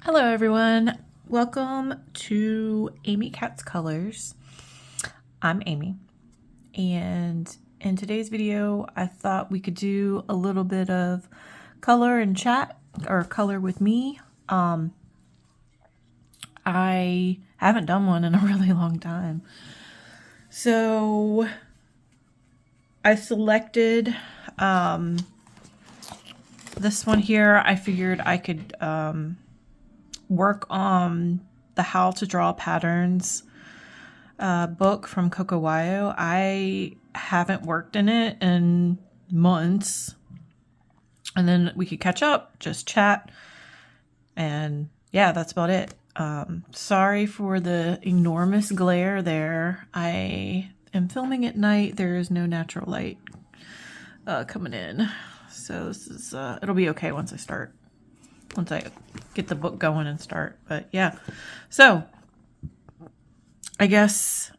Hello everyone, welcome to Amy Cat's Colors. I'm Amy, and in today's video I thought we could do a little bit of color and chat, or color with me. I haven't done one in a really long time, so I selected this one here. I figured I could work on the How to Draw Patterns book from Coco Wyo. I haven't worked in it in months, and then we could catch up, just chat, and yeah, that's about it. Sorry for the enormous glare there. I am filming at night. There is no natural light coming in, so this is it'll be okay once I get the book going and start. But yeah, so I guess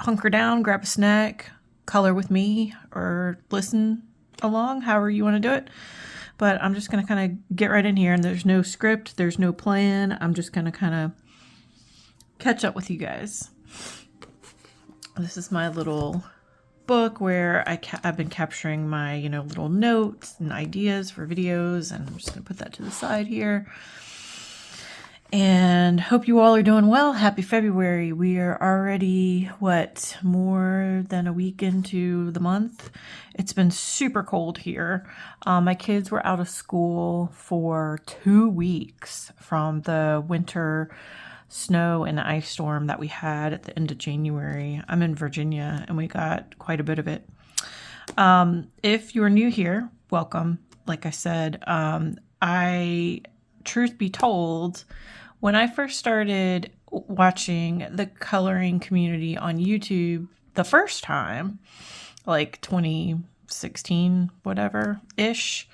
hunker down, grab a snack, color with me, or listen along, however you want to do it. But I'm just going to kind of get right in here, and there's no script, there's no plan. I'm just going to kind of catch up with you guys. This is my little book where I've been capturing my, little notes and ideas for videos, and I'm just going to put that to the side here. And hope you all are doing well. Happy February. We are already, more than a week into the month. It's been super cold here. My kids were out of school for 2 weeks from the winter snow and ice storm that we had at the end of January. I'm in Virginia, and we got quite a bit of it. If you're new here, welcome. Like I said, truth be told, when I first started watching the coloring community on YouTube the first time, like 2016, whatever-ish,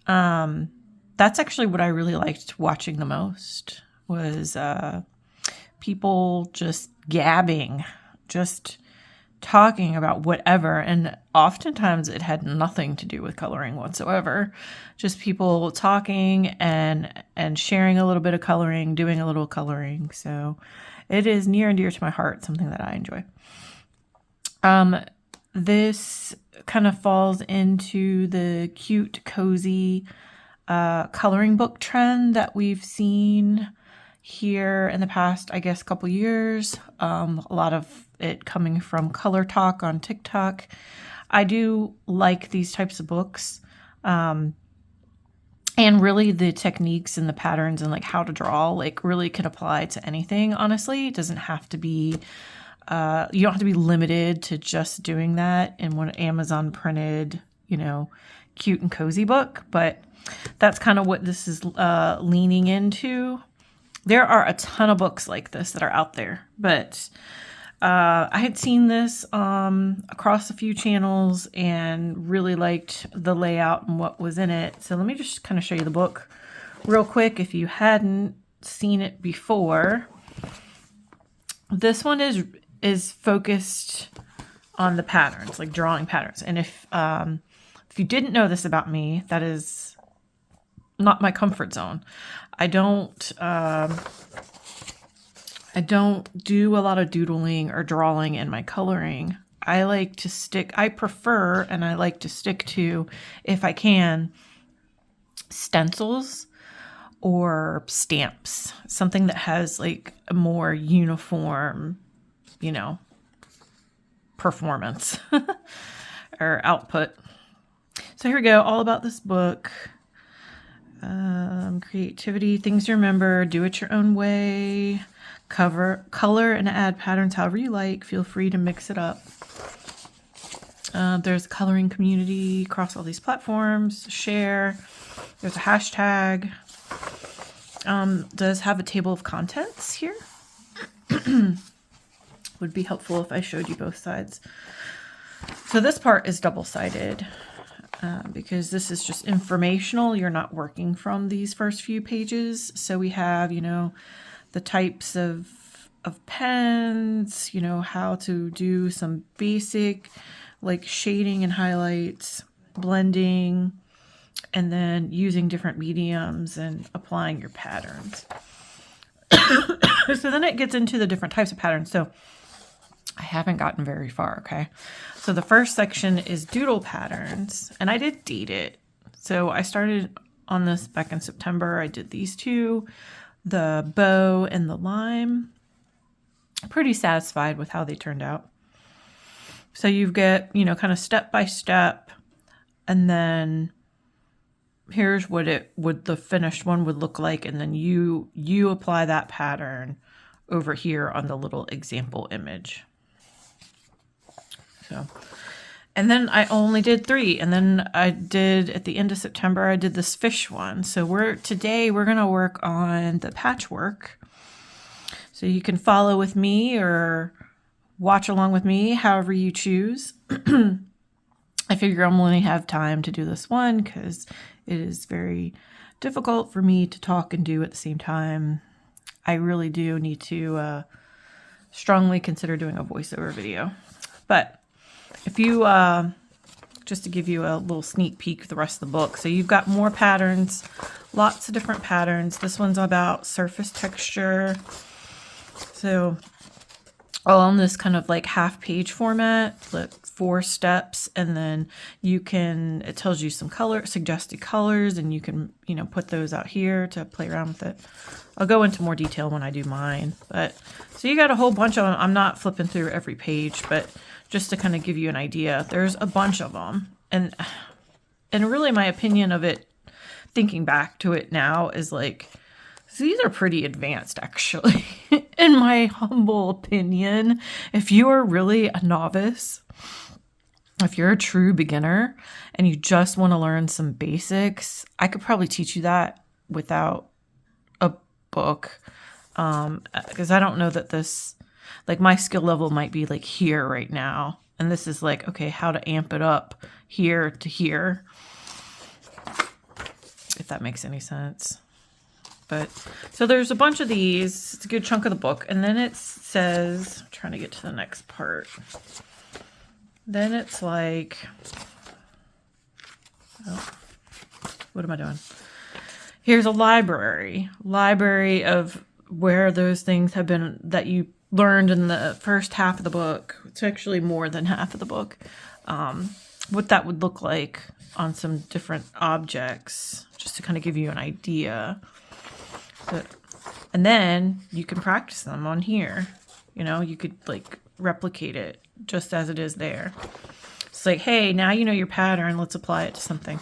that's actually what I really liked watching the most, was people just gabbing, just talking about whatever, and oftentimes it had nothing to do with coloring whatsoever. Just people talking and sharing a little bit of coloring, doing a little coloring. So it is near and dear to my heart, something that I enjoy. This kind of falls into the cute, cozy coloring book trend that we've seen here in the past, I guess, couple years. A lot of it coming from Color Talk on TikTok. I do like these types of books. And really the techniques and the patterns and how to draw, really can apply to anything, honestly. It doesn't have to be, you don't have to be limited to just doing that in one Amazon printed, cute and cozy book. But that's kind of what this is leaning into. There are a ton of books like this that are out there, but I had seen this across a few channels and really liked the layout and what was in it. So let me just kind of show you the book real quick if you hadn't seen it before. This one is focused on the patterns, like drawing patterns. And if you didn't know this about me, that is not my comfort zone. I don't do a lot of doodling or drawing in my coloring. I like to stick to, if I can, stencils or stamps, something that has a more uniform, performance or output. So here we go, all about this book. Creativity, things to remember, do it your own way, color and add patterns however you like, feel free to mix it up. There's a coloring community across all these platforms, share, there's a hashtag, does have a table of contents here. Would be helpful if I showed you both sides. So this part is double-sided. Because this is just informational. You're not working from these first few pages. So we have, the types of pens, you know, how to do some basic like shading and highlights, blending, and then using different mediums and applying your patterns. So then it gets into the different types of patterns. So I haven't gotten very far, okay? So the first section is doodle patterns, and I did date it. So I started on this back in September. I did these two, the bow and the lime. Pretty satisfied with how they turned out. So you get, you know, kind of step by step, and then here's what the finished one would look like, and then you apply that pattern over here on the little example image. So, and then I only did 3, and then I did at the end of September I did this fish one. So today we're gonna work on the patchwork. So you can follow with me or watch along with me, however you choose. I figure I'm only have time to do this one because it is very difficult for me to talk and do at the same time. I really do need to strongly consider doing a voiceover video. But if you, just to give you a little sneak peek of the rest of the book. So you've got more patterns, lots of different patterns. This one's about surface texture. So all on this kind of like half page format, like 4 steps, and then it tells you some suggested colors, and you can, you know, put those out here to play around with it. I'll go into more detail when I do mine. But so you got a whole bunch of them. I'm not flipping through every page, but just to kind of give you an idea, there's a bunch of them. And really my opinion of it, thinking back to it now, is like, these are pretty advanced, actually, in my humble opinion. If you are really a novice, if you're a true beginner and you just want to learn some basics, I could probably teach you that without a book. Because I don't know that this, like, my skill level might be like here right now. And this is like, okay, how to amp it up here to here, if that makes any sense. But so there's a bunch of these. It's a good chunk of the book. And then it says, I'm trying to get to the next part. Then it's like, oh, what am I doing? Here's a library of where those things have been that you learned in the first half of the book. It's actually more than half of the book. What that would look like on some different objects, just to kind of give you an idea. And then you can practice them on here. You know, you could like replicate it just as it is there. It's like, hey, now you know your pattern, let's apply it to something.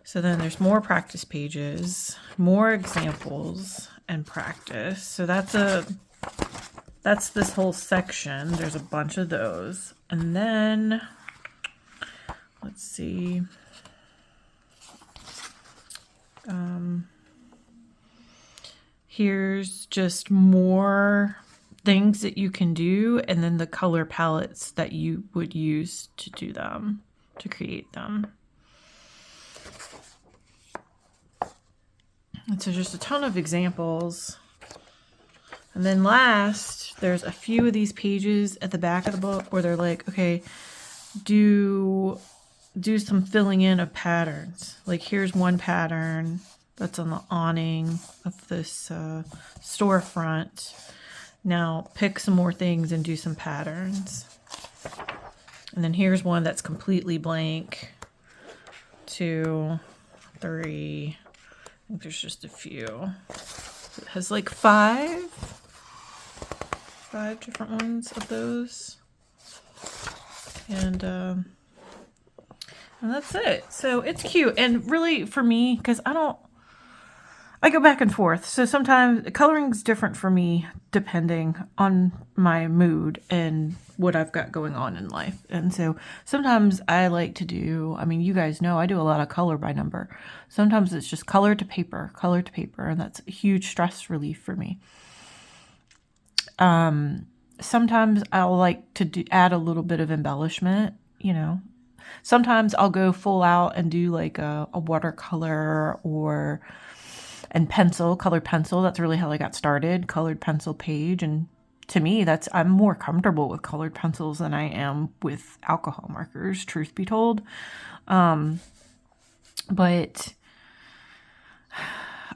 So then there's more practice pages, more examples, and practice. So that's this whole section. There's a bunch of those. And then, let's see. Here's just more things that you can do, and then the color palettes that you would use to do them, to create them. And so just a ton of examples. And then last, there's a few of these pages at the back of the book where they're like, okay, do some filling in of patterns. Like here's one pattern that's on the awning of this storefront. Now pick some more things and do some patterns. And then here's one that's completely blank. 2, 3, I think there's just a few. It has like 5 different ones of those. And that's it. So it's cute. And really for me, because I go back and forth. So sometimes coloring's different for me depending on my mood and what I've got going on in life. And so sometimes I like to do, I mean, you guys know I do a lot of color by number. Sometimes it's just color to paper, and that's a huge stress relief for me. Sometimes I'll like to add a little bit of embellishment, you know. Sometimes I'll go full out and do like a watercolor or and pencil, colored pencil. That's really how I got started, colored pencil page. And to me, I'm more comfortable with colored pencils than I am with alcohol markers, truth be told. But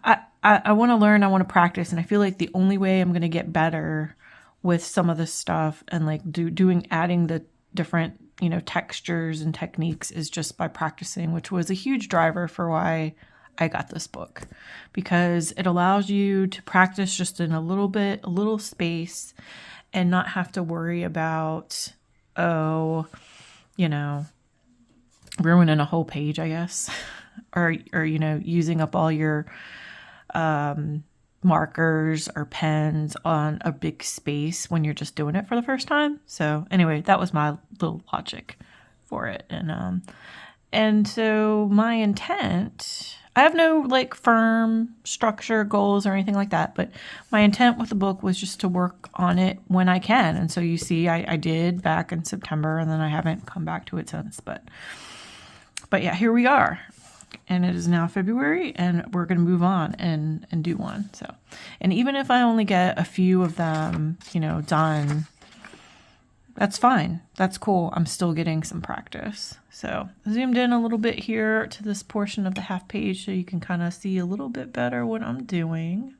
I want to learn, I want to practice, and I feel like the only way I'm going to get better with some of this stuff and like adding the different, textures and techniques is just by practicing, which was a huge driver for why I got this book, because it allows you to practice just in a little space and not have to worry about, ruining a whole page, I guess, or using up all your markers or pens on a big space when you're just doing it for the first time. So anyway, that was my little logic for it. And so my intent, I have no like firm structure, goals, or anything like that, but my intent with the book was just to work on it when I can. And so you see, I did back in September, and then I haven't come back to it since, but yeah, here we are. And it is now February, and we're going to move on and do one. So, and even if I only get a few of them, done, that's fine. That's cool. I'm still getting some practice. So I zoomed in a little bit here to this portion of the half page so you can kind of see a little bit better what I'm doing.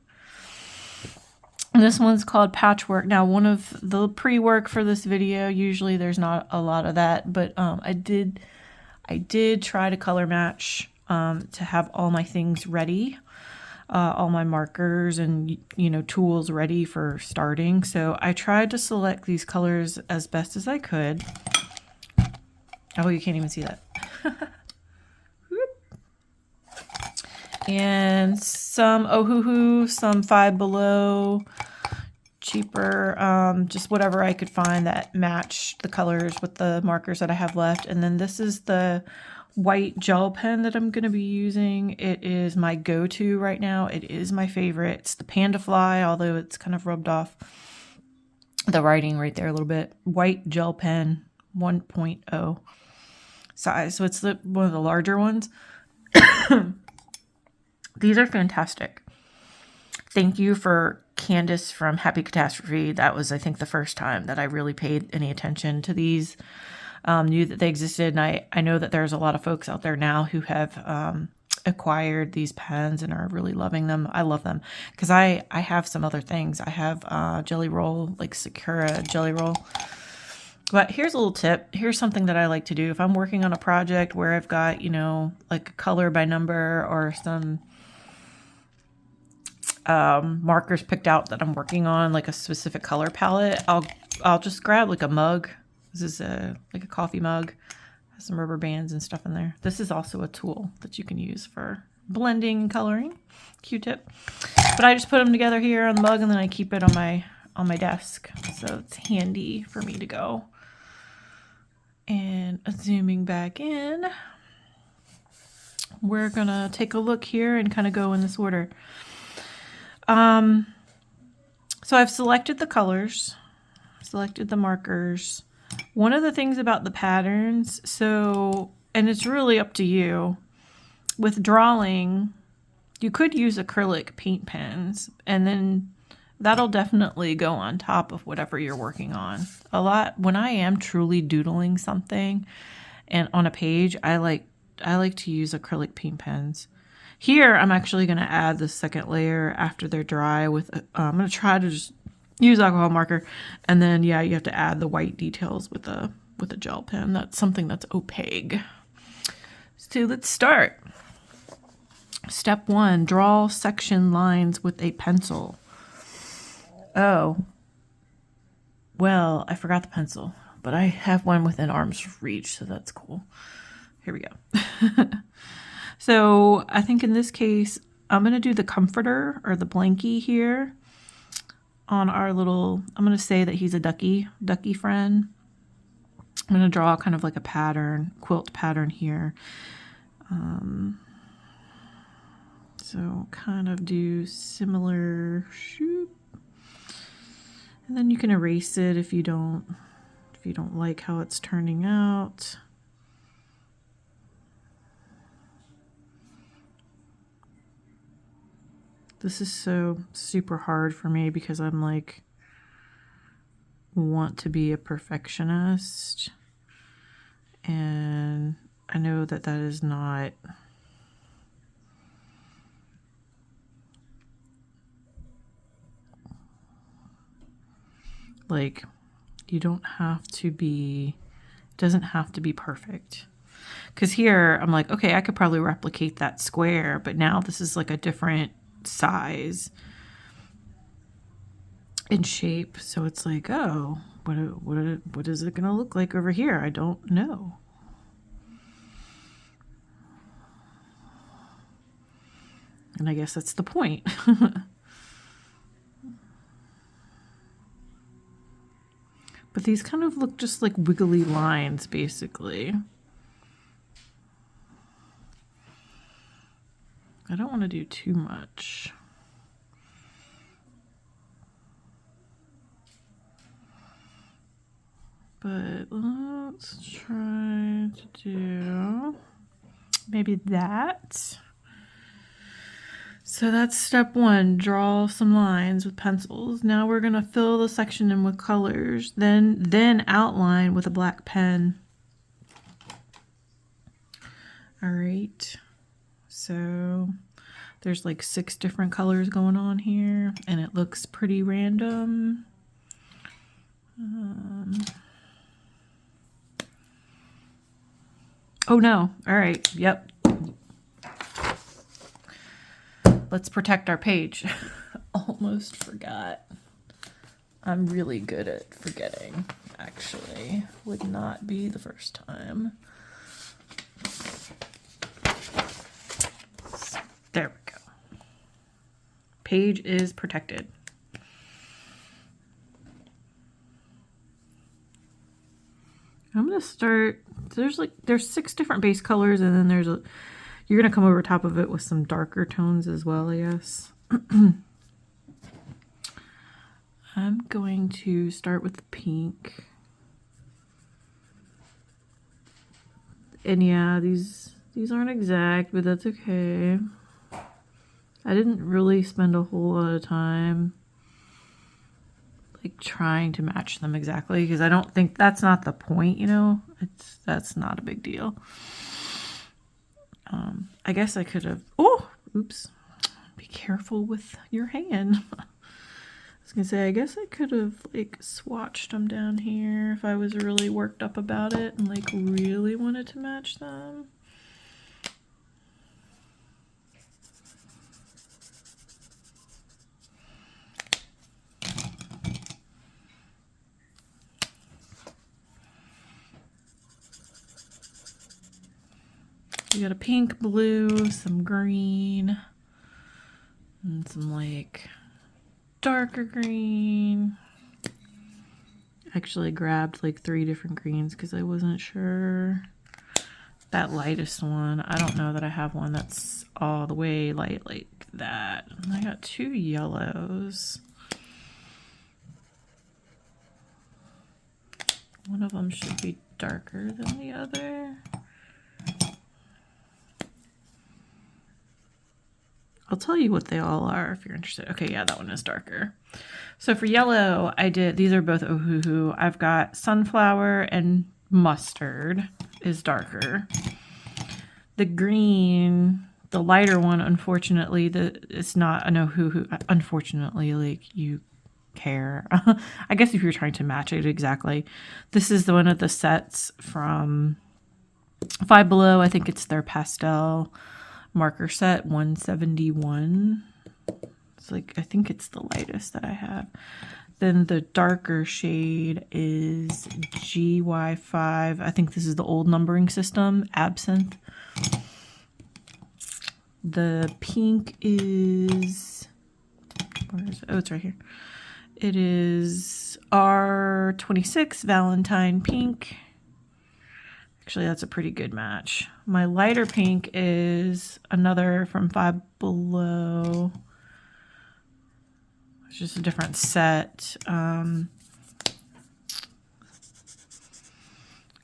And this one's called Patchwork. Now, one of the pre-work for this video, usually there's not a lot of that, but I did try to color match to have all my things ready, all my markers and, tools ready for starting. So I tried to select these colors as best as I could. Oh, you can't even see that. And some Ohuhu, some Five Below, cheaper, just whatever I could find that matched the colors with the markers that I have left. And then this is the white gel pen that I'm going to be using. It is my go-to right now. It is my favorite. It's the Panda Fly, although it's kind of rubbed off the writing right there a little bit. White gel pen, 1.0 size. So it's one of the larger ones. These are fantastic. Thank you for Candace from Happy Catastrophe. That was, I think, the first time that I really paid any attention to these. Knew that they existed, and I know that there's a lot of folks out there now who have acquired these pens and are really loving them. I love them because I have some other things. I have Jelly Roll, like Sakura Jelly Roll. But here's a little tip. Here's something that I like to do. If I'm working on a project where I've got, like a color by number or some markers picked out that I'm working on, like a specific color palette, I'll just grab like a mug. This is like a coffee mug. Has some rubber bands and stuff in there. This is also a tool that you can use for blending and coloring. Q-tip. But I just put them together here on the mug, and then I keep it on my desk. So it's handy for me to go. And zooming back in, we're going to take a look here and kind of go in this order. So I've selected the colors, selected the markers. One of the things about the patterns, and it's really up to you, with drawing, you could use acrylic paint pens, and then that'll definitely go on top of whatever you're working on. When I am truly doodling something and on a page, I like to use acrylic paint pens. Here, I'm actually going to add the second layer after they're dry with, I'm going to try to just use alcohol marker. And then, yeah, you have to add the white details with a gel pen. That's something that's opaque. So let's start. Step 1, draw section lines with a pencil. Oh, well, I forgot the pencil, but I have one within arm's reach, so that's cool. Here we go. So I think in this case, I'm going to do the comforter or the blankie here on our little, I'm going to say that he's a ducky friend. I'm going to draw kind of like a pattern, quilt pattern here. So kind of do similar shoot. And then you can erase it if you don't like how it's turning out. This is so super hard for me because I'm like, want to be a perfectionist. And I know that that is not like, you don't have to be, it doesn't have to be perfect. Because here I'm like, okay, I could probably replicate that square, but now this is like a different size and shape. So it's like, oh, what is it going to look like over here? I don't know. And I guess that's the point. But these kind of look just like wiggly lines, basically. I don't want to do too much. But let's try to do maybe that. So that's step one, draw some lines with pencils. Now we're gonna fill the section in with colors, then outline with a black pen. All right, so there's like 6 different colors going on here, and it looks pretty random. Oh no, all right, yep. Let's protect our page. Almost forgot. I'm really good at forgetting, actually. Would not be the first time. So, there we go. Page is protected. I'm gonna start, there's 6 different base colors, and then you're gonna come over top of it with some darker tones as well, I guess. I'm going to start with the pink. And yeah, these aren't exact, but that's okay. I didn't really spend a whole lot of time like trying to match them exactly, because I don't think that's not the point, you know. That's not a big deal. I guess I could have, oh, oops. Be careful with your hand. I was gonna say, I guess I could have like swatched them down here if I was really worked up about it and like really wanted to match them. You got a pink, blue, some green, and some like darker green. Actually grabbed like 3 different greens because I wasn't sure. That lightest one, I don't know that I have one that's all the way light like that. And I got 2 yellows. One of them should be darker than the other. I'll tell you what they all are if you're interested. Okay, yeah, that one is darker. So for yellow, these are both Ohuhu. I've got sunflower and mustard is darker. The green, the lighter one, unfortunately, it's not an Ohuhu. Unfortunately, like, you care. I guess if you're trying to match it exactly. This is one of the sets from Five Below. I think it's their pastel marker set, 171. It's like, I think it's the lightest that I have. Then the darker shade is GY5. I think this is the old numbering system, Absinthe. The pink is, where is it? Oh, it's right here. It is R26 Valentine Pink. Actually, that's a pretty good match. My lighter pink is another from Five Below. It's just a different set.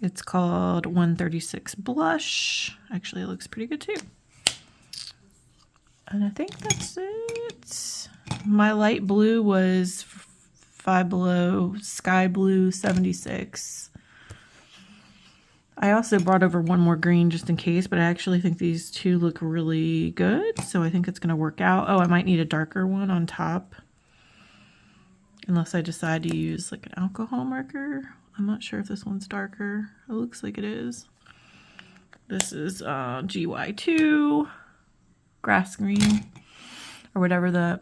It's called 136 Blush. Actually, it looks pretty good too. And I think that's it. My light blue was Five Below Sky Blue 76. I also brought over one more green just in case, but I actually think these two look really good, so I think it's going to work out. Oh, I might need a darker one on top, unless I decide to use like an alcohol marker. I'm not sure if this one's darker. It looks like it is. This is GY2 grass green, or whatever the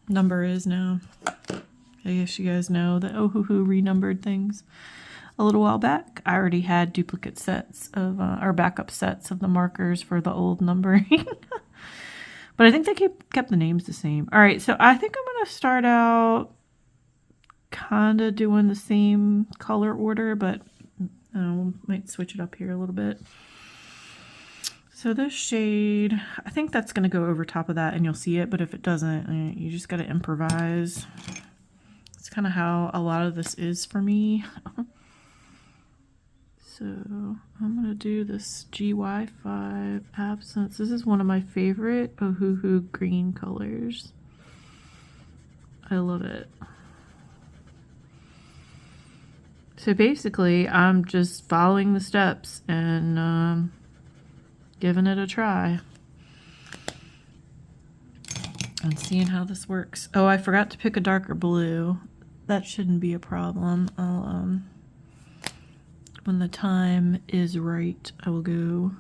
number is now. I guess you guys know that Ohuhu renumbered things a little while back. I already had duplicate sets of, or backup sets of the markers for the old numbering. But I think they kept the names the same. All right, so I think I'm going to start out kind of doing the same color order, but we might switch it up here a little bit. So this shade, I think that's going to go over top of that and you'll see it, but if it doesn't, you just got to improvise. It's kind of how a lot of this is for me. So I'm going to do this GY5 Absence. This is one of my favorite Ohuhu green colors. I love it. So basically, I'm just following the steps and giving it a try. And seeing how this works. Oh, I forgot to pick a darker blue. That shouldn't be a problem. I'll, when the time is right, I will go.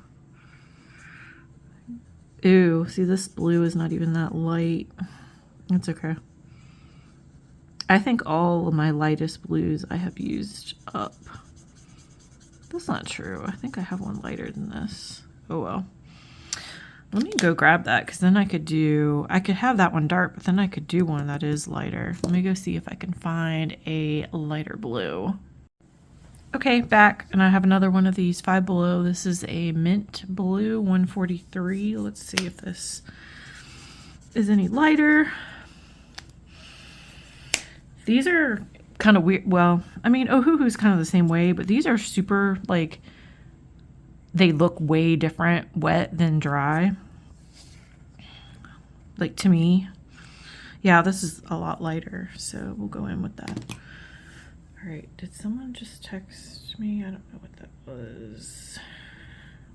Ew, see, this blue is not even that light. It's okay. I think all of my lightest blues I have used up. That's not true. I think I have one lighter than this. Oh well. Let me go grab that, because then I could have that one dark, but then I could do one that is lighter. Let me go see if I can find a lighter blue. Okay, back, and I have another one of these Five Below. This is a mint blue 143. Let's see if this is any lighter. These are kind of weird. Well, I mean, Ohuhu's kind of the same way, but these are super, like, they look way different wet than dry. Like, to me. Yeah, this is a lot lighter, so we'll go in with that. All right, did someone just text me? I don't know what that was.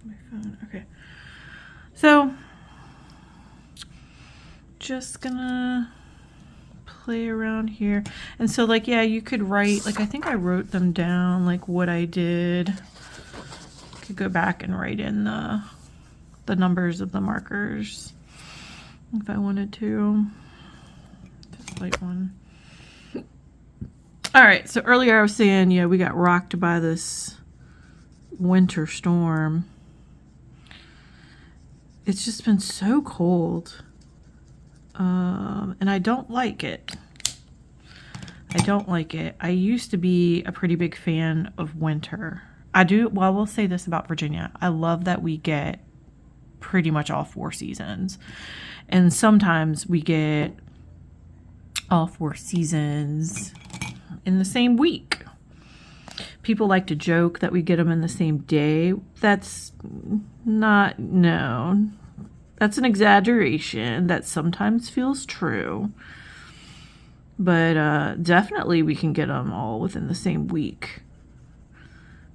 My phone, okay. So, just gonna play around here. And so, like, yeah, you could write, like, I think I wrote them down, like, what I did. I could go back and write in the numbers of the markers if I wanted to. Just light one. All right, so earlier I was saying, yeah, we got rocked by this winter storm. It's just been so cold. And I don't like it. I don't like it. I used to be a pretty big fan of winter. I will say this about Virginia. I love that we get pretty much all 4 seasons. And sometimes we get all 4 seasons in the same week. People like to joke that we get them in the same day. That's not, no. That's an exaggeration that sometimes feels true. But definitely we can get them all within the same week.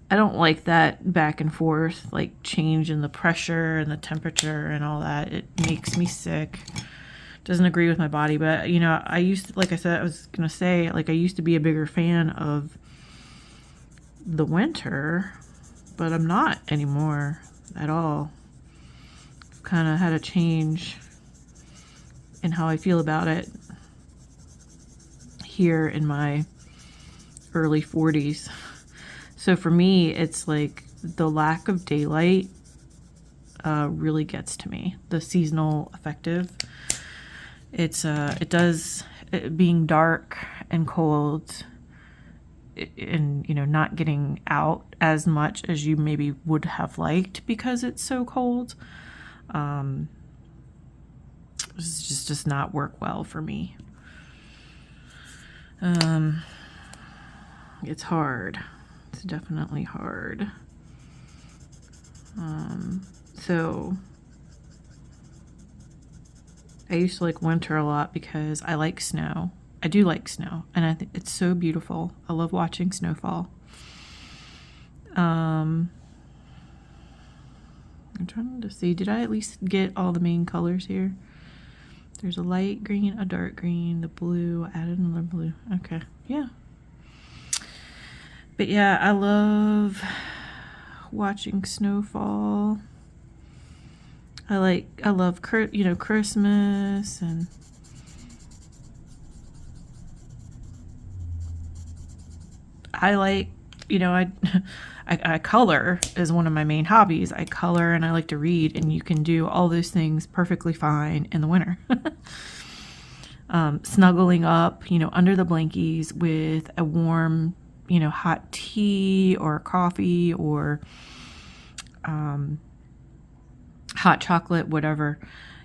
I don't like that back and forth, like change in the pressure and the temperature and all that. It makes me sick. Doesn't agree with my body. But, you know, I used to, like I said, I was going to say, like, I used to be a bigger fan of the winter, but I'm not anymore at all. I've kind of had a change in how I feel about it here in my early 40s. So for me, it's like the lack of daylight really gets to me. The seasonal affective. Being dark and cold and, you know, not getting out as much as you maybe would have liked because it's so cold. This does not work well for me. It's hard. It's definitely hard. So I used to like winter a lot because I like snow. I do like snow, and I think it's so beautiful. I love watching snowfall. I'm trying to see, did I at least get all the main colors here? There's a light green, a dark green, the blue, I added another blue. Okay, yeah. But yeah, I love watching snowfall. I love, you know, Christmas, and I like, you know, I color is one of my main hobbies. I color and I like to read, and you can do all those things perfectly fine in the winter. Snuggling up, you know, under the blankies with a warm, you know, hot tea or coffee or hot chocolate, whatever.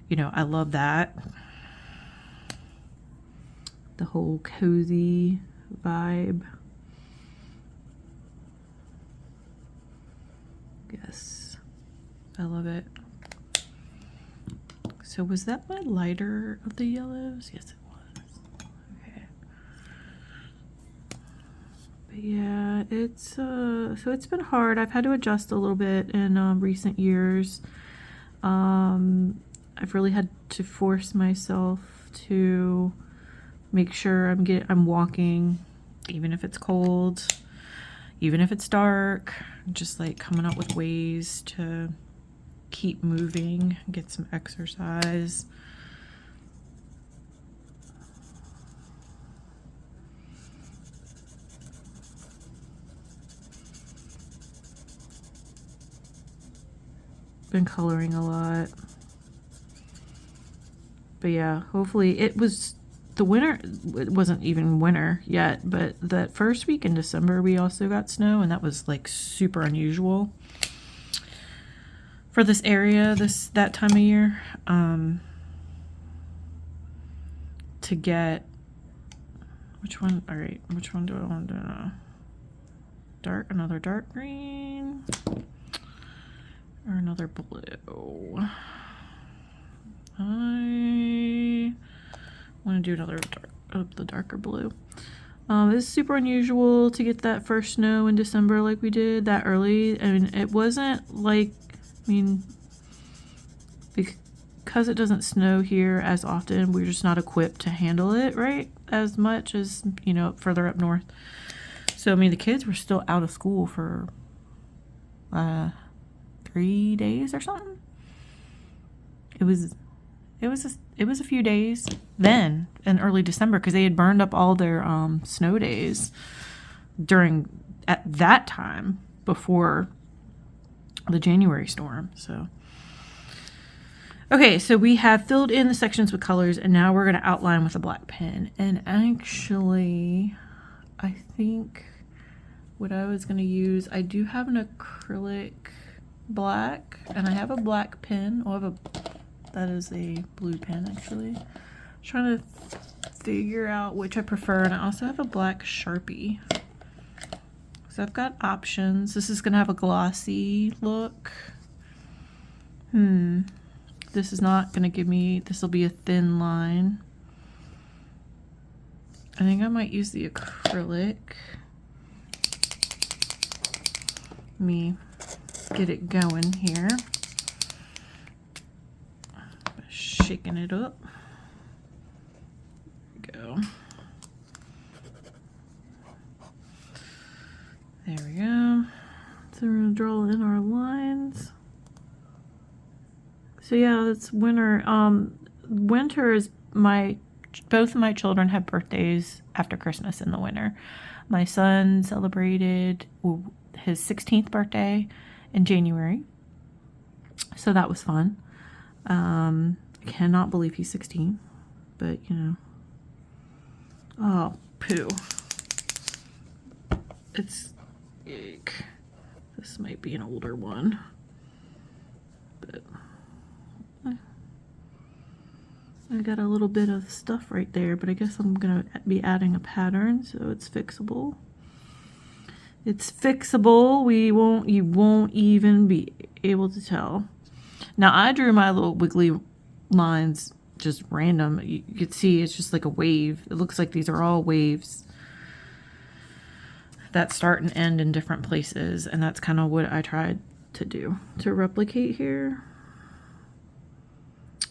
You know, I love that. The whole cozy vibe. Yes, I love it. So was that my lighter of the yellows? Yes, it was. Okay. But yeah, it's so it's been hard. I've had to adjust a little bit in recent years. I've really had to force myself to make sure I'm walking, even if it's cold, even if it's dark, just like coming up with ways to keep moving, get some exercise. Been coloring a lot. But yeah, hopefully it was the winter. It wasn't even winter yet, but that first week in December we also got snow, and that was like super unusual for this area that time of year. To get which one? All right, which one do I want to do? Another dark green or another blue? I want to do another the darker blue. It's super unusual to get that first snow in December like we did that early. I mean, it wasn't like, I mean, because it doesn't snow here as often, we're just not equipped to handle it right as much as, you know, further up north. So I mean, the kids were still out of school for 3 days or something. It was a few days then in early December, because they had burned up all their snow days at that time before the January storm. So okay, so we have filled in the sections with colors, and now we're going to outline with a black pen. And actually, I think what I was going to use, I do have an acrylic black, and I have a black pen. That is a blue pen, actually. I'm trying to figure out which I prefer, and I also have a black Sharpie. So I've got options. This is going to have a glossy look. This is not going to give me, this will be a thin line. I think I might use the acrylic. Let me get it going here. Shaking it up. There we go. There we go. So we're going to draw in our lines. So yeah, it's winter. Winter is both of my children have birthdays after Christmas in the winter. My son celebrated his 16th birthday in January. So that was fun. I cannot believe he's 16, but you know. Oh, poo. It's ick. This might be an older one, but I got a little bit of stuff right there, but I guess I'm gonna be adding a pattern, so it's fixable. It's fixable. You won't even be able to tell. Now I drew my little wiggly lines just random. You could see it's just like a wave. It looks like these are all waves that start and end in different places, and that's kind of what I tried to do to replicate here.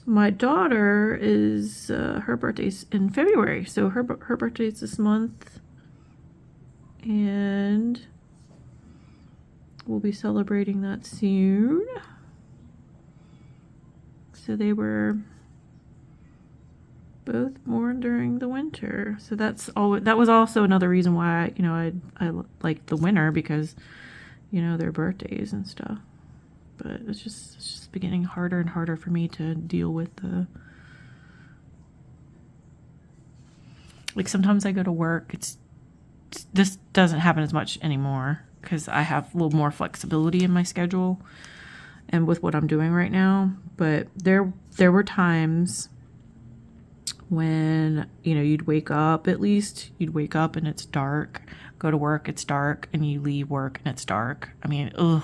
My daughter is her birthday's in February, so her birthday's this month, and we'll be celebrating that soon. So they were both born during the winter, so that was also another reason why I like the winter, because their birthdays and stuff. But it's just getting harder and harder for me to deal with like sometimes I go to work. This doesn't happen as much anymore because I have a little more flexibility in my schedule and with what I'm doing right now. But there were times when, you'd wake up and it's dark, go to work, it's dark, and you leave work and it's dark. I mean, ugh,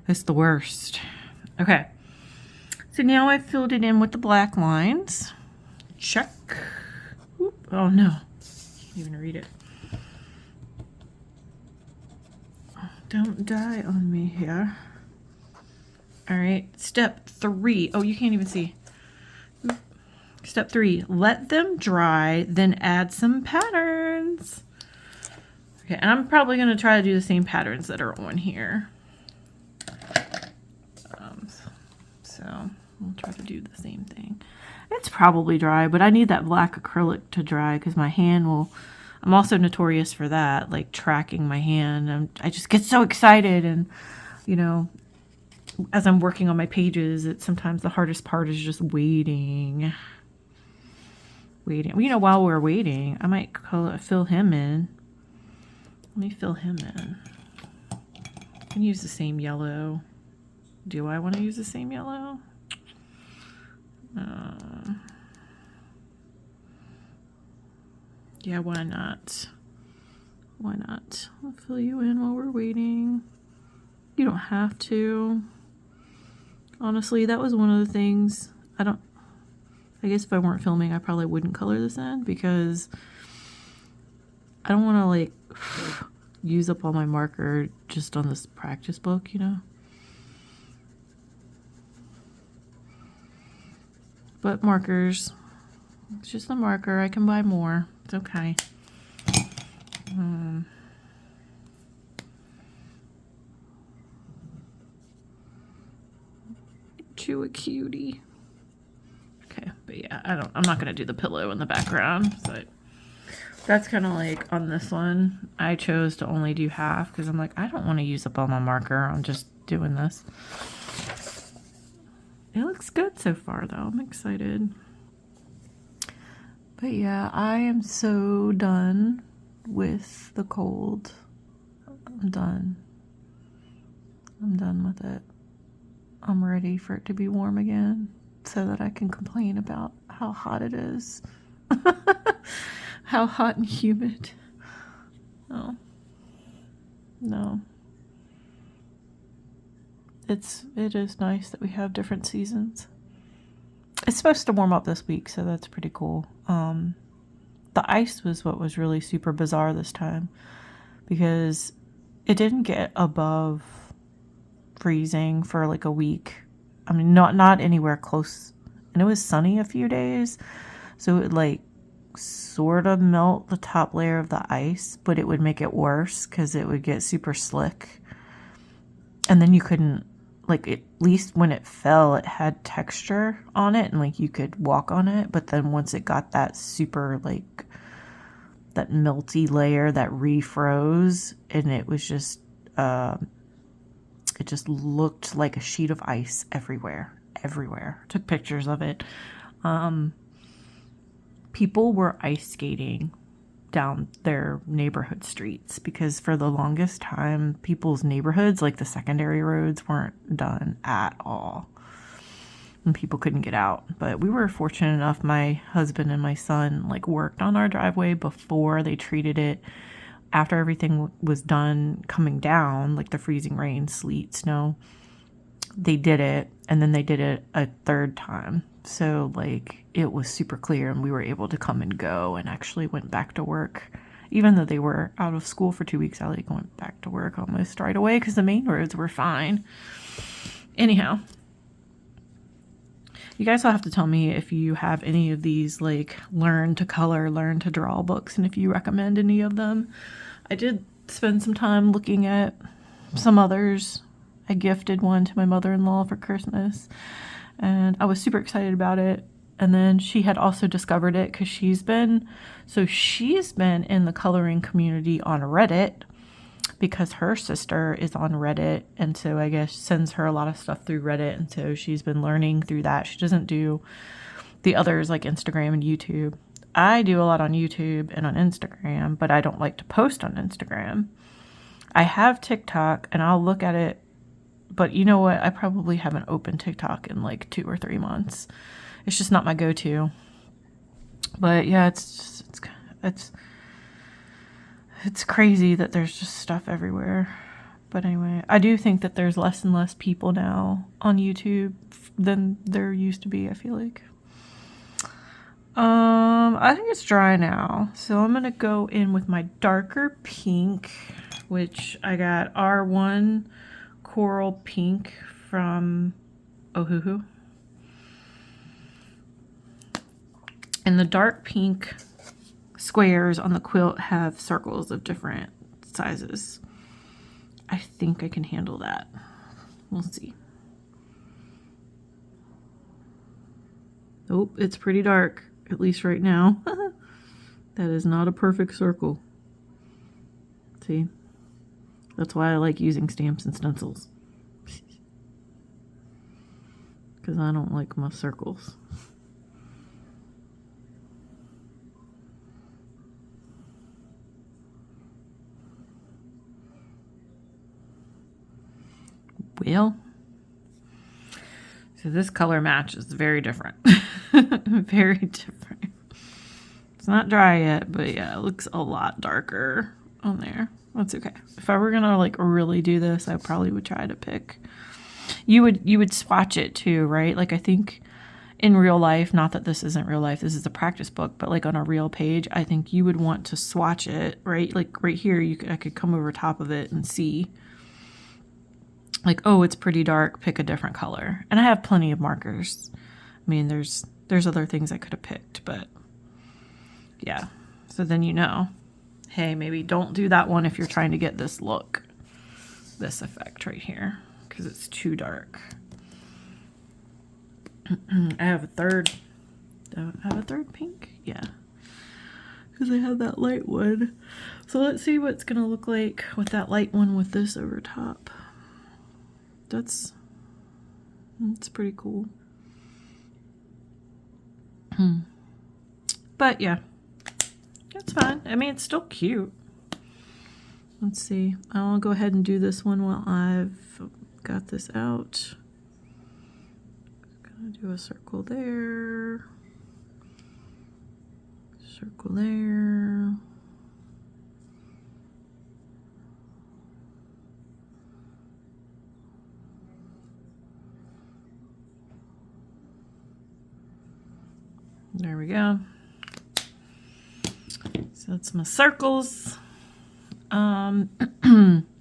it's the worst. Okay. So now I've filled it in with the black lines. Check. Oop. Oh no. Can't even read it. Don't die on me here. All right. Step 3. Oh, you can't even see. Step 3, let them dry, then add some patterns. Okay, and I'm probably going to try to do the same patterns that are on here. So I'll try to do the same thing. It's probably dry, but I need that black acrylic to dry because my hand will... I'm also notorious for that, like tracking my hand. I just get so excited, and, as I'm working on my pages, sometimes the hardest part is just waiting. While we're waiting, I might fill him in. Let me fill him in. I can use the same yellow. Do I want to use the same yellow? Yeah, why not? Why not? I'll fill you in while we're waiting. You don't have to. Honestly, that was one of the things. I guess if I weren't filming, I probably wouldn't color this in because I don't want to like use up all my marker just on this practice book, But markers, it's just a marker. I can buy more. It's okay. You a cutie. Okay, but yeah, I'm not gonna do the pillow in the background, but that's kind of like on this one. I chose to only do half because I'm like, I don't want to use up all my marker on just doing this. It looks good so far, though. I'm excited. But yeah, I am so done with the cold. I'm done. I'm done with it. I'm ready for it to be warm again so that I can complain about how hot it is. How hot and humid. Oh. No. It is nice that we have different seasons. It's supposed to warm up this week, so that's pretty cool. The ice was what was really super bizarre this time because it didn't get above freezing for like a week. I mean, not anywhere close. And it was sunny a few days, so it would like sort of melt the top layer of the ice, but it would make it worse because it would get super slick. And then you couldn't, like, at least when it fell, it had texture on it and like you could walk on it. But then once it got that super like that melty layer that refroze, and it was just it just looked like a sheet of ice everywhere. Took pictures of it. People were ice skating down their neighborhood streets because for the longest time, people's neighborhoods, like the secondary roads, weren't done at all. And people couldn't get out. But we were fortunate enough, my husband and my son like worked on our driveway before they treated it. After everything was done coming down, like the freezing rain, sleet, snow, they did it, and then they did it a third time. So like it was super clear and we were able to come and go and actually went back to work. Even though they were out of school for 2 weeks, I like went back to work almost right away because the main roads were fine. Anyhow, you guys will have to tell me if you have any of these like learn to color, learn to draw books, and if you recommend any of them. I did spend some time looking at some others. I gifted one to my mother-in-law for Christmas, and I was super excited about it. And then she had also discovered it because she's been in the coloring community on Reddit because her sister is on Reddit, and so I guess sends her a lot of stuff through Reddit, and so she's been learning through that. She doesn't do the others like Instagram and YouTube. I do a lot on YouTube and on Instagram, but I don't like to post on Instagram. I have TikTok and I'll look at it, but you know what? I probably haven't opened TikTok in like 2 or 3 months. It's just not my go-to. But yeah, it's crazy that there's just stuff everywhere. But anyway, I do think that there's less and less people now on YouTube than there used to be, I feel like. I think it's dry now. So I'm going to go in with my darker pink, which I got R1 Coral Pink from Ohuhu. And the dark pink squares on the quilt have circles of different sizes. I think I can handle that. We'll see. Oh, it's pretty dark, at least right now. That is not a perfect circle. See? That's why I like using stamps and stencils. Because I don't like my circles. Well, so this color match is very different. Very different. It's not dry yet, but yeah, it looks a lot darker on there. That's okay. If I were gonna like really do this, I probably would try to pick. You would swatch it too, right? Like I think in real life, not that this isn't real life, this is a practice book, but like on a real page, I think you would want to swatch it, right? Like right here, I could come over top of it and see. Like, oh, it's pretty dark, pick a different color. And I have plenty of markers. I mean, there's other things I could have picked, but yeah. So then you know, hey, maybe don't do that one if you're trying to get this look, this effect right here, because it's too dark. I have a third. Do I have a third pink? Yeah. Because I have that light one. So let's see what it's going to look like with that light one with this over top. That's pretty cool. But yeah, that's fine. I mean, it's still cute. Let's see. I'll go ahead and do this one while I've got this out. Gonna do a circle there. Circle there. There we go. So that's my circles.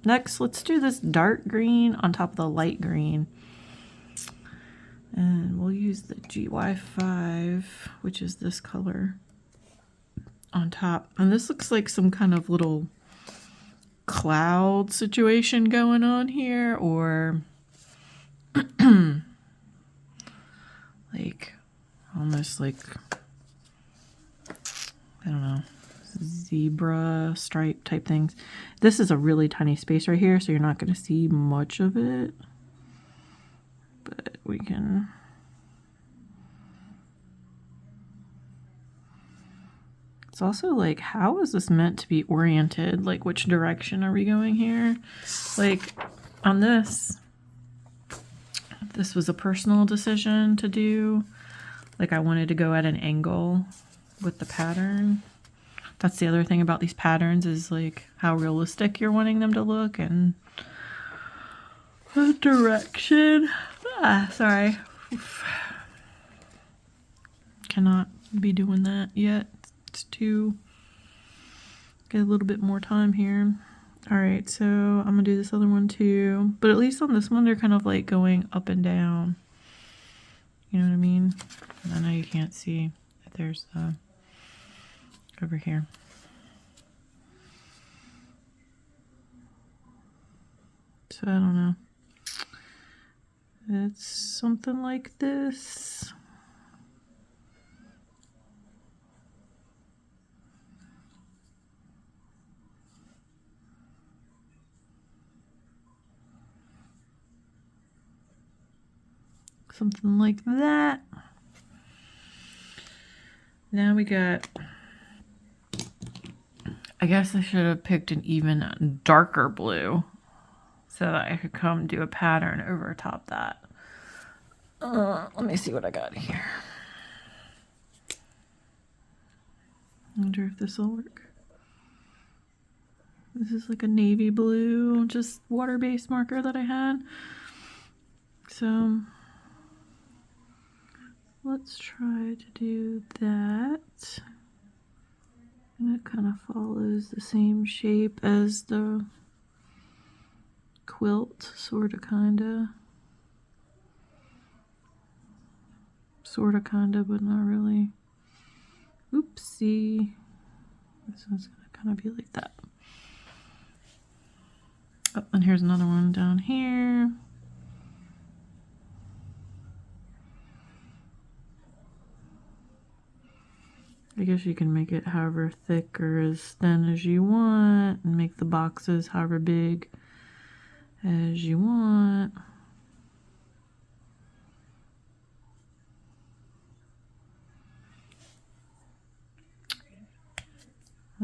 Next, let's do this dark green on top of the light green. And we'll use the GY5, which is this color, on top. And this looks like some kind of little cloud situation going on here, or like almost like, I don't know, zebra stripe type things. This is a really tiny space right here, so you're not going to see much of it, but we can. It's also like, how is this meant to be oriented? Like, which direction are we going here? Like, on this was a personal decision to do. Like, I wanted to go at an angle with the pattern. That's the other thing about these patterns, is like how realistic you're wanting them to look and the direction. Sorry. cannot be doing that yet. It's too, get a little bit more time here. All right, so I'm gonna do this other one too, but at least on this one, they're kind of like going up and down. You know what I mean? I know you can't see that there's over here. So I don't know. It's something like this. Something like that. Now we got, I guess I should have picked an even darker blue so that I could come do a pattern over top that. Let me see what I got here. I wonder if this will work. This is like a navy blue, just water-based marker that I had. So let's try to do that. And it kind of follows the same shape as the quilt, sorta kinda. Sorta kinda, but not really. Oopsie. This one's gonna kind of be like that. Oh, and here's another one down here. I guess you can make it however thick or as thin as you want and make the boxes however big as you want.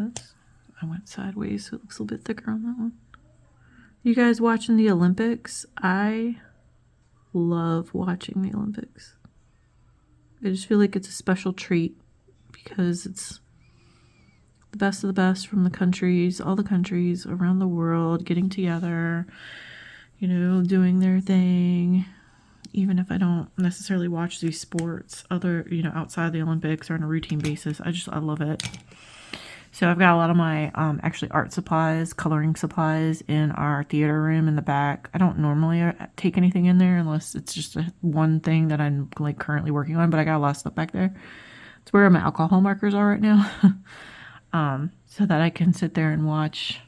Oops, I went sideways so it looks a little bit thicker on that one. You guys watching the Olympics? I love watching the Olympics. I just feel like it's a special treat because it's the best of the best from the countries, all the countries around the world getting together, you know, doing their thing. Even if I don't necessarily watch these sports, other, you know, outside the Olympics or on a routine basis, I love it. So I've got a lot of my actually art supplies, coloring supplies in our theater room in the back. I don't normally take anything in there unless it's just one thing that I'm like currently working on, but I got a lot of stuff back there. It's where my alcohol markers are right now. So that I can sit there and watch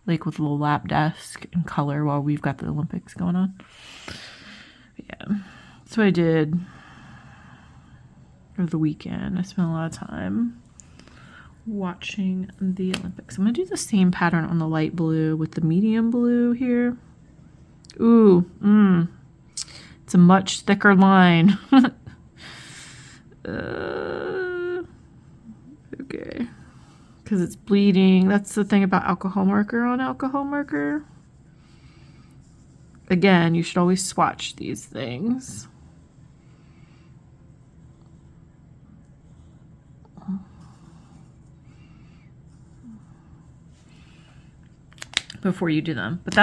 like with a little lap desk and color while we've got the Olympics going on. But yeah, that's what I did over the weekend. I spent a lot of time watching the Olympics. I'm going to do the same pattern on the light blue with the medium blue here. Ooh, it's a much thicker line. Okay, because it's bleeding. That's the thing about alcohol marker on alcohol marker. Again, you should always swatch these things. Before you do them. But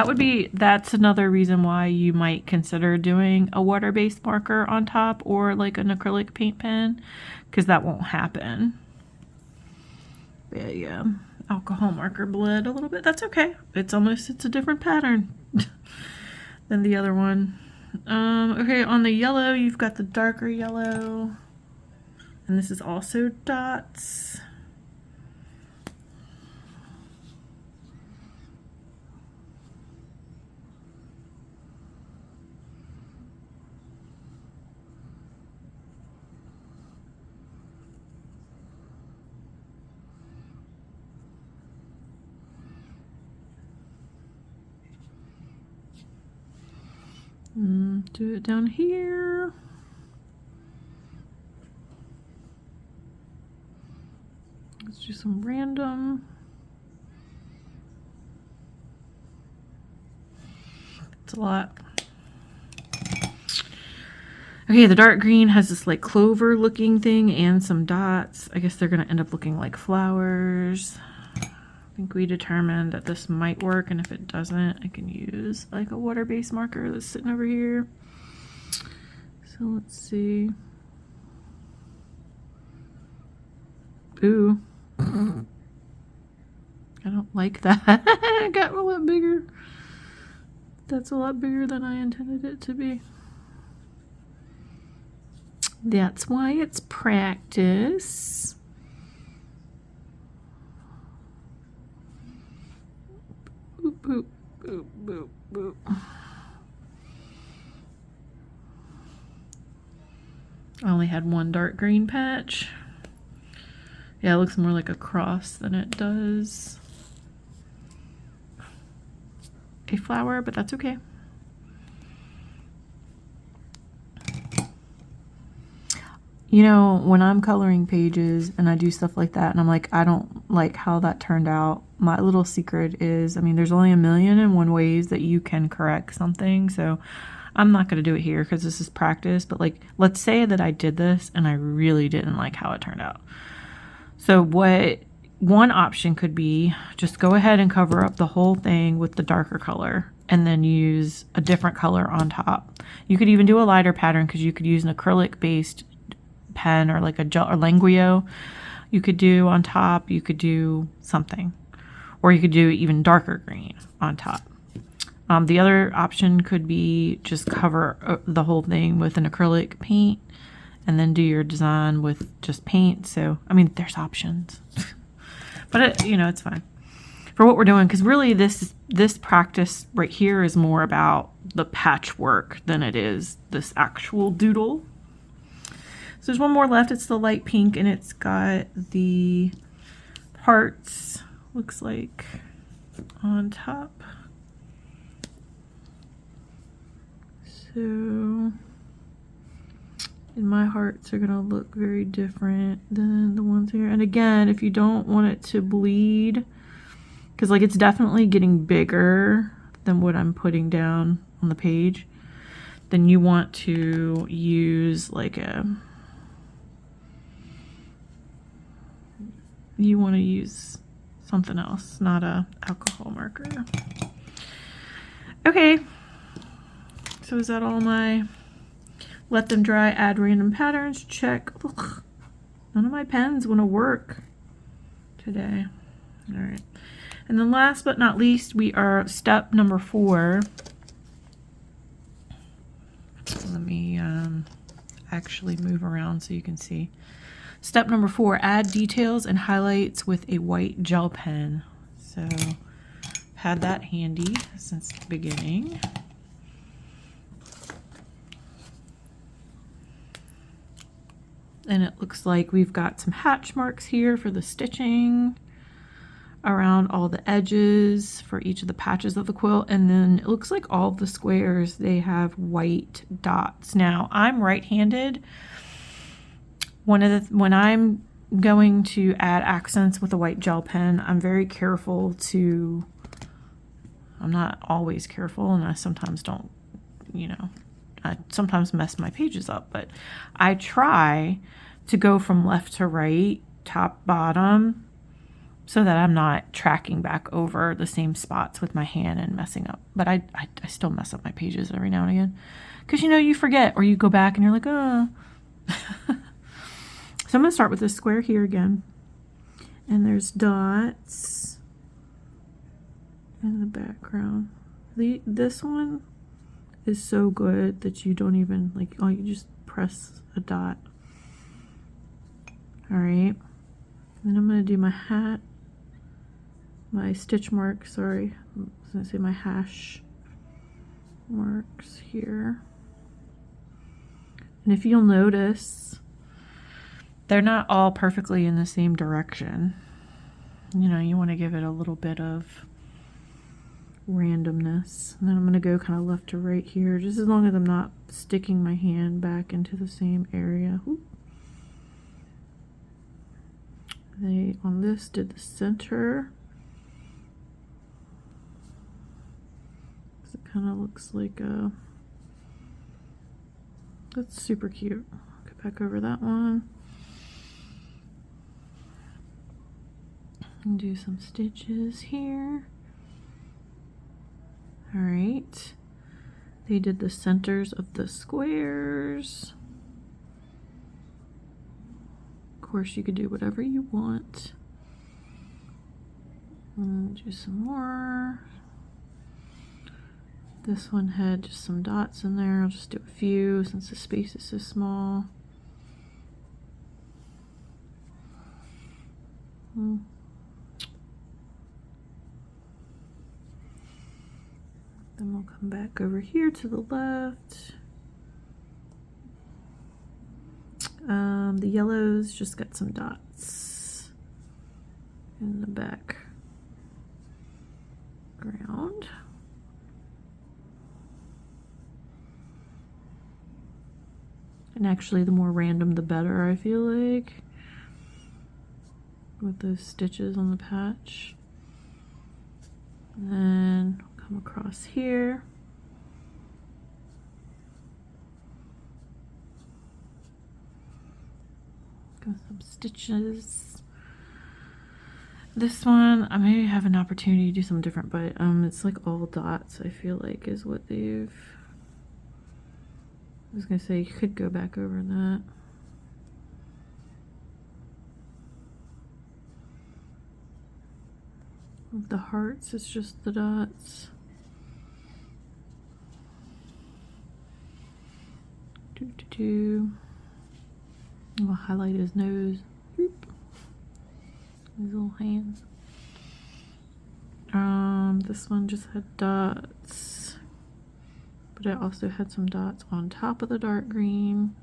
that's another reason why you might consider doing a water-based marker on top or like an acrylic paint pen, because that won't happen. But yeah, alcohol marker bled a little bit. That's okay. It's a different pattern than the other one. Okay, on the yellow, you've got the darker yellow, and this is also dots. Do it down here. Let's do some random. It's a lot. Okay, the dark green has this like clover looking thing and some dots. I guess they're gonna end up looking like flowers. I think we determined that this might work, and if it doesn't, I can use like a water-based marker that's sitting over here. So let's see. Ooh. I don't like that. It got a lot bigger. That's a lot bigger than I intended it to be. That's why it's practice. Boop, boop, boop, boop, boop. I only had one dark green patch. Yeah, it looks more like a cross than it does a flower, but that's okay. You know, when I'm coloring pages and I do stuff like that and I'm like, I don't like how that turned out, my little secret is, I mean, there's only 1,000,001 ways that you can correct something. So I'm not going to do it here because this is practice. But like, let's say that I did this and I really didn't like how it turned out. So what one option could be, just go ahead and cover up the whole thing with the darker color and then use a different color on top. You could even do a lighter pattern because you could use an acrylic based pen or like a gel or Languio. You could do on top, you could do something, or you could do even darker green on top. The other option could be just cover the whole thing with an acrylic paint and then do your design with just paint. So, I mean, there's options, but you know, it's fine for what we're doing. Cause really this practice right here is more about the patchwork than it is this actual doodle. So there's one more left. It's the light pink and it's got the hearts, looks like, on top. So, and my hearts are gonna look very different than the ones here. And again, if you don't want it to bleed, because like it's definitely getting bigger than what I'm putting down on the page, then you want to use like you want to use something else, not a alcohol marker. Okay. So is that all my let them dry, add random patterns? Check. Ugh, none of my pens want to work today. All right. And then last but not least, we are step number 4. Let me actually move around so you can see. Step number 4, add details and highlights with a white gel pen. So had that handy since the beginning. And it looks like we've got some hatch marks here for the stitching around all the edges for each of the patches of the quilt. And then it looks like all of the squares, they have white dots. Now, I'm right-handed. When I'm going to add accents with a white gel pen, I'm very careful to, I'm not always careful, and I sometimes don't, you know, I sometimes mess my pages up, but I try to go from left to right, top, bottom, so that I'm not tracking back over the same spots with my hand and messing up. But I still mess up my pages every now and again. Because, you know, you forget, or you go back and you're like, oh. So I'm going to start with this square here again. And there's dots in the background. This one is so good that you don't even, like, oh, you just press a dot. All right. Then I'm going to do my hat, my stitch mark, sorry. I was going to say my hash marks here. And if you'll notice, they're not all perfectly in the same direction. You know, you want to give it a little bit of randomness. And then I'm going to go kind of left to right here, just as long as I'm not sticking my hand back into the same area. Ooh. They, on this, did the center. It kind of looks like a, that's super cute. Go back over that one. And do some stitches here. All right. They did the centers of the squares. course, you could do whatever you want. Do some more. This one had just some dots in there. I'll just do a few since the space is so small. Then we'll come back over here to the left. The yellows just got some dots in the background. And actually, the more random, the better, I feel like, with those stitches on the patch. And then come across here. Got some stitches. This one, I may have an opportunity to do something different, but it's like all dots, I feel like, is what they've... I was gonna say, you could go back over that. With the hearts, it's just the dots. I'll highlight his nose. Boop. His little hands. This one just had dots, but I also had some dots on top of the dark green.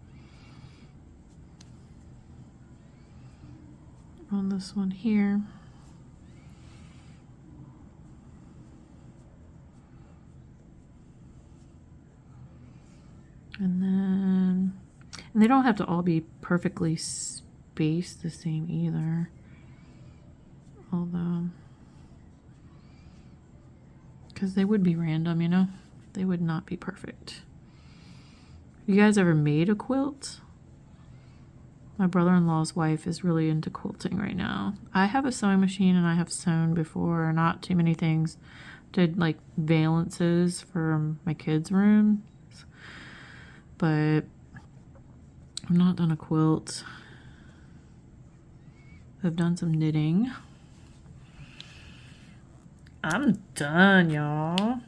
On this one here. And they don't have to all be perfectly spaced the same either. Although, because they would be random, you know? They would not be perfect. You guys ever made a quilt? My brother-in-law's wife is really into quilting right now. I have a sewing machine and I have sewn before, not too many things. Did like valances for my kids' rooms, but I've not done a quilt. I've done some knitting. I'm done, y'all.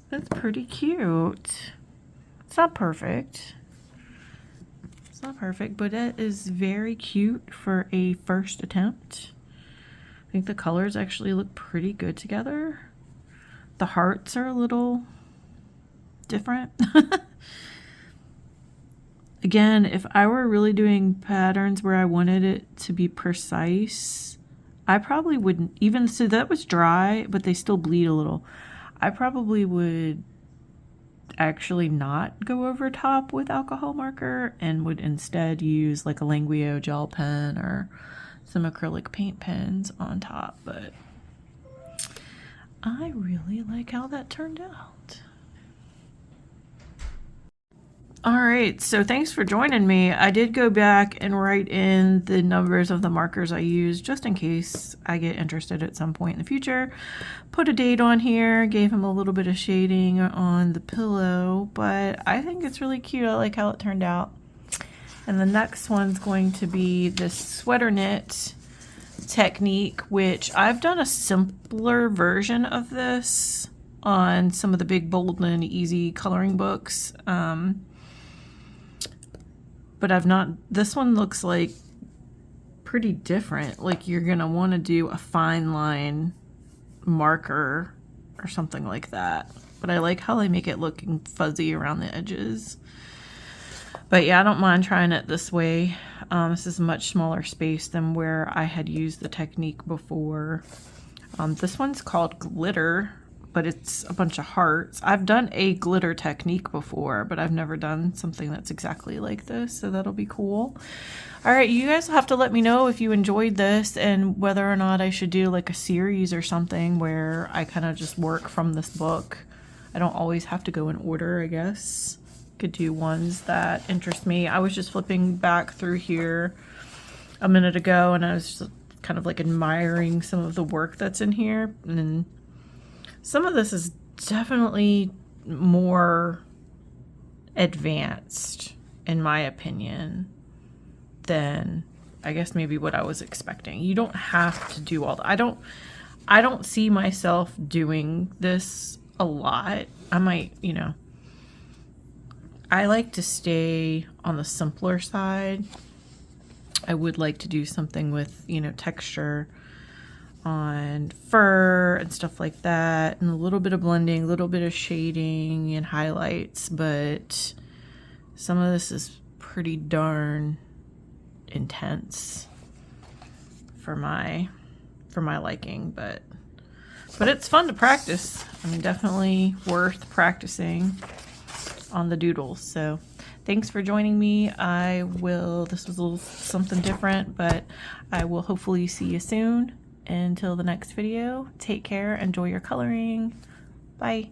That's pretty cute. It's not perfect. It's not perfect, but it is very cute for a first attempt. I think the colors actually look pretty good together. The hearts are a little different. Again, if I were really doing patterns where I wanted it to be precise, I probably wouldn't even, so that was dry, but they still bleed a little. I probably would actually not go over top with alcohol marker and would instead use like a Languio gel pen or some acrylic paint pens on top, but I really like how that turned out. All right, so thanks for joining me. I did go back and write in the numbers of the markers I used just in case I get interested at some point in the future. Put a date on here, gave him a little bit of shading on the pillow, but I think it's really cute. I like how it turned out. And the next one's going to be this sweater knit technique, which I've done a simpler version of this on some of the big, bold, and easy coloring books. But I've not, this one looks like pretty different. Like you're gonna wanna do a fine line marker or something like that. But I like how they make it looking fuzzy around the edges. But yeah, I don't mind trying it this way. This is a much smaller space than where I had used the technique before. This one's called Glitter, but it's a bunch of hearts. I've done a glitter technique before, but I've never done something that's exactly like this, so that'll be cool. All right, you guys will have to let me know if you enjoyed this and whether or not I should do like a series or something where I kind of just work from this book. I don't always have to go in order, I guess. Could do ones that interest me. I was just flipping back through here a minute ago and I was just kind of like admiring some of the work that's in here, and some of this is definitely more advanced, in my opinion, than I guess maybe what I was expecting. You don't have to do all that. I don't see myself doing this a lot. I might, you know, I like to stay on the simpler side. I would like to do something with, you know, texture on fur and stuff like that, and a little bit of blending, a little bit of shading and highlights, but some of this is pretty darn intense for my liking, but it's fun to practice. I mean, definitely worth practicing on the doodles. So thanks for joining me. This was a little something different, but I will hopefully see you soon. Until the next video, take care, enjoy your coloring. Bye.